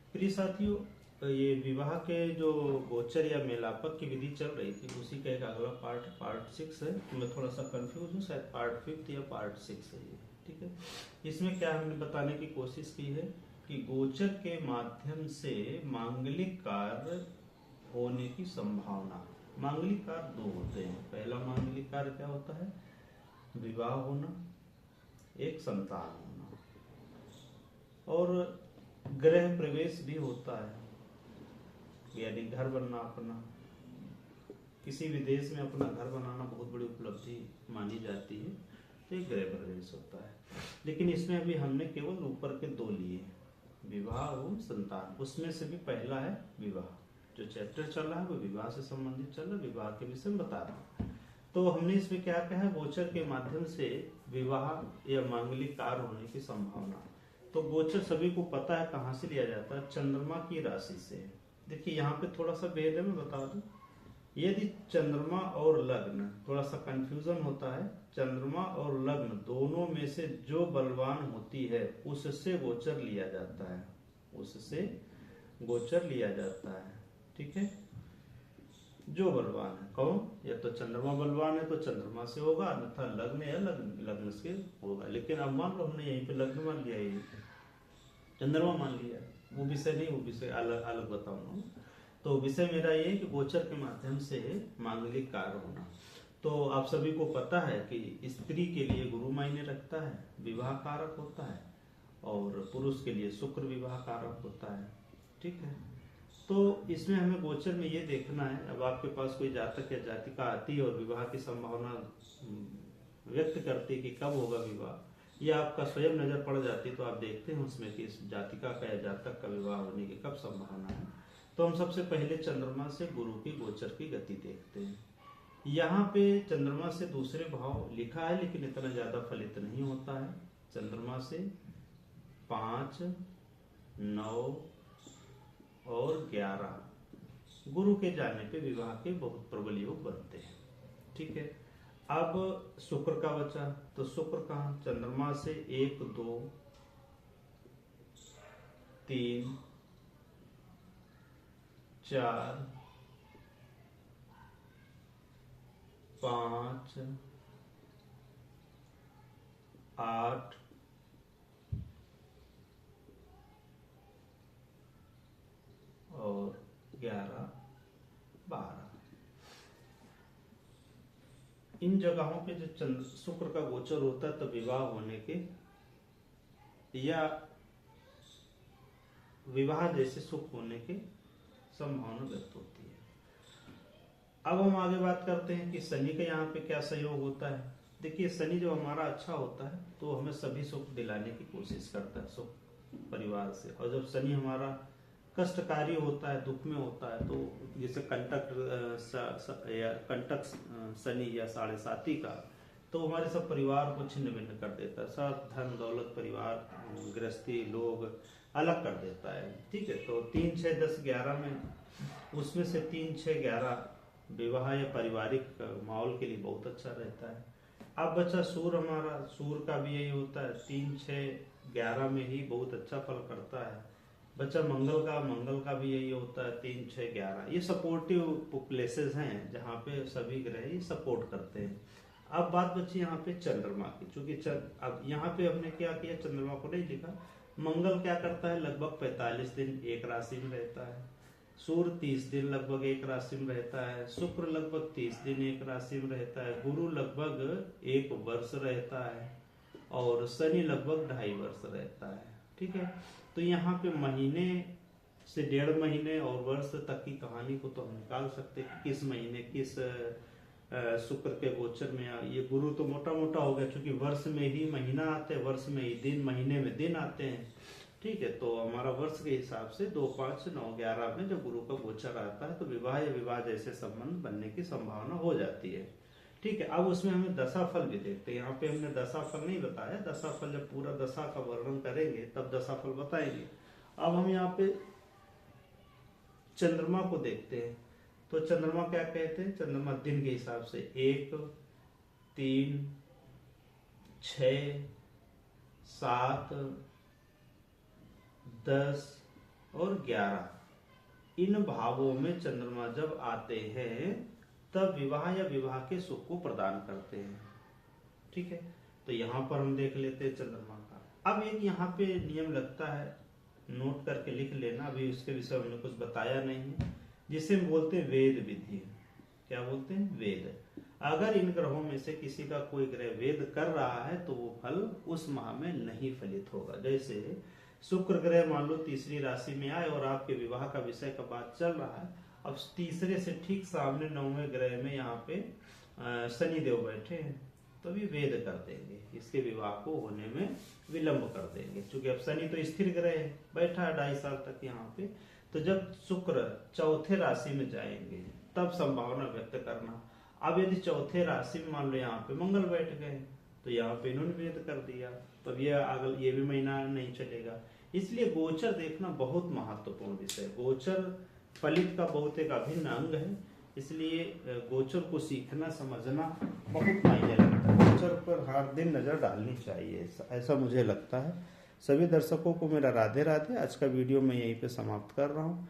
प्रिय साथियों, ये विवाह के जो गोचर या मेलापक की विधि चल रही थी उसी का एक अगला पार्ट 6 है। मैं थोड़ा सा कंफ्यूज हूँ, शायद पार्ट 5 या पार्ट 6 है ये। ठीक है, इसमें क्या हमने बताने की कोशिश की है कि गोचर के माध्यम से मांगलिक कार्य होने की संभावना। मांगलिक कार्य दो होते हैं। पहला मांगलिक कार्य क्या होता है? विवाह होना, एक संतान होना, और गृह प्रवेश भी होता है, यानी घर बनना अपना। किसी भी देश में अपना घर बनाना बहुत बड़ी उपलब्धि मानी जाती है, तो एक गृह प्रवेश होता है। लेकिन इसमें अभी हमने केवल ऊपर के दो लिए, विवाह और संतान। उसमें से भी पहला है विवाह। जो चैप्टर चल रहा है वो विवाह से संबंधित चल रहा है, विवाह के विषय में बता रहा हूँ। तो हमने इसमें क्या कहा है? गोचर के माध्यम से विवाह या मांगलिक कार्य होने की संभावना। तो गोचर सभी को पता है कहाँ से लिया जाता है? चंद्रमा की राशि से। देखिए यहाँ पे थोड़ा सा भेद है, मैं बता दूं। यदि चंद्रमा और लग्न, थोड़ा सा कंफ्यूजन होता है, चंद्रमा और लग्न दोनों में से जो बलवान होती है उससे गोचर लिया जाता है, उससे गोचर लिया जाता है। ठीक है, जो बलवान है। कौन? या तो चंद्रमा बलवान है तो चंद्रमा से होगा, अन्यथा लग्न या लग्न से होगा। लेकिन अब मान लो हमने यहीं पे लग्न मान लिया, ये चंद्रमा मान लिया, वो विषय नहीं, वो विषय अलग अलग बताऊंगा। तो विषय मेरा ये है कि गोचर के माध्यम से मांगलिक कार्य होना। तो आप सभी को पता है कि स्त्री के लिए गुरु मायने रखता है, विवाह कारक होता है, और पुरुष के लिए शुक्र विवाह कारक होता है। ठीक है, तो इसमें हमें गोचर में ये देखना है। अब आपके पास कोई जातक या जातिका आती है और विवाह की संभावना व्यक्त करती है कि कब होगा विवाह, या आपका स्वयं नजर पड़ जाती है, तो आप देखते हैं उसमें कि इस जातिका का या जातक का विवाह होने की कब संभावना है। तो हम सबसे पहले चंद्रमा से गुरु की गोचर की गति देखते हैं। यहाँ पे चंद्रमा से दूसरे भाव लिखा है, लेकिन इतना ज्यादा फलित नहीं होता है। चंद्रमा से 5, 9 और 11 गुरु के जाने पे विवाह के बहुत प्रबल योग बनते हैं। ठीक है, अब शुक्र का बचा, तो शुक्र कहाँ? चंद्रमा से 1, 2, 3, 4, 5, 8, और 11, 12। इन जगहों पे जो चंद्र शुक्र का गोचर होता है तो विवाह होने के या विवाह जैसे सुख होने के संभावना व्यक्त होती है। अब हम आगे बात करते हैं कि शनि का यहाँ पे क्या सहयोग होता है। देखिए, शनि जब हमारा अच्छा होता है तो हमें सभी सुख दिलाने की कोशिश करता है, सुख परिवार से। और जब शनि हमारा कष्टकारी होता है, दुख में होता है, तो जैसे कंटक शनि या 7.5 का, तो हमारे सब परिवार को छिन्न भिन्न कर देता है। सब धन दौलत परिवार गृहस्थी लोग अलग कर देता है। ठीक है, तो 3, 6, 10, 11 में, उसमें से 3, 6, 11 विवाह या पारिवारिक माहौल के लिए बहुत अच्छा रहता है। अब बचा सूर्य हमारा, सूर्य का भी यही होता है, 3, 6, 11 में ही बहुत अच्छा फल करता है। बचा मंगल का भी यही होता है, 3, 6, 11। ये सपोर्टिव प्लेसेस हैं जहाँ पे सभी ग्रह ही सपोर्ट करते हैं। अब बात बची यहाँ पे चंद्रमा की। चूंकि अब यहाँ पे हमने क्या किया, चंद्रमा को नहीं लिखा। मंगल क्या करता है? लगभग 45 दिन एक राशि में रहता है। सूर्य 30 दिन लगभग एक राशि में रहता है। शुक्र लगभग 30 दिन एक राशि में रहता है। गुरु लगभग 1 वर्ष रहता है, और शनि लगभग 2.5 वर्ष रहता है। ठीक है, तो यहाँ पे महीने से 1.5 महीने और वर्ष तक की कहानी को तो हम निकाल सकते हैं कि किस महीने किस शुक्र के गोचर में। ये गुरु तो मोटा मोटा हो गया, क्योंकि वर्ष में ही महीना आते हैं, वर्ष में ही दिन, महीने में दिन आते हैं। ठीक है, तो हमारा वर्ष के हिसाब से 2, 5, 9, 11 में जब गुरु का गोचर आता है तो विवाह या विवाह जैसे संबंध बनने की संभावना हो जाती है। ठीक है, अब उसमें हमें दशाफल भी देखते हैं। यहाँ पे हमने दशाफल नहीं बताया, दशाफल जब पूरा दशा का वर्णन करेंगे तब दशाफल बताएंगे। अब हम यहाँ पे चंद्रमा को देखते हैं। तो चंद्रमा क्या कहते हैं? चंद्रमा दिन के हिसाब से 1, 3, 6, 7, 10 और 11 इन भावों में चंद्रमा जब आते हैं तब विवाह या विवाह के सुख को प्रदान करते हैं। ठीक है, तो यहाँ पर हम देख लेते हैं चंद्रमा का। अब एक यहाँ पे नियम लगता है, नोट करके लिख लेना, अभी उसके विषय हमने कुछ बताया नहीं है, जिसे हम बोलते हैं वेद विधि। क्या बोलते हैं? वेद। अगर इन ग्रहों में से किसी का कोई ग्रह वेद कर रहा है तो वो फल उस माह में नहीं फलित होगा। जैसे शुक्र ग्रह मान लो तीसरी राशि में आए और आपके विवाह का विषय का बात चल रहा है, अब तीसरे से ठीक सामने 9वें ग्रह में यहाँ पे शनि देव बैठे हैं, तो भी वेद कर देंगे, इसके विवाह को होने में विलंब कर देंगे। क्योंकि अब शनि तो स्थिर ग्रह है, बैठा है 2.5 साल तक यहाँ पे, तो जब शुक्र चौथे राशि में जाएंगे तब संभावना व्यक्त करना। अब यदि चौथे राशि में मान लो यहाँ पे मंगल बैठ गए तो यहाँ पे इन्होंने वेद कर दिया, तब ये भी महीना नहीं चलेगा। इसलिए गोचर देखना बहुत महत्वपूर्ण विषय। गोचर फलित का बहुत एक अभिन्न अंग है, इसलिए गोचर को सीखना समझना बहुत मायने लगता है। गोचर पर हर दिन नजर डालनी चाहिए, ऐसा मुझे लगता है। सभी दर्शकों को मेरा राधे राधे। आज का वीडियो मैं यहीं पे समाप्त कर रहा हूँ।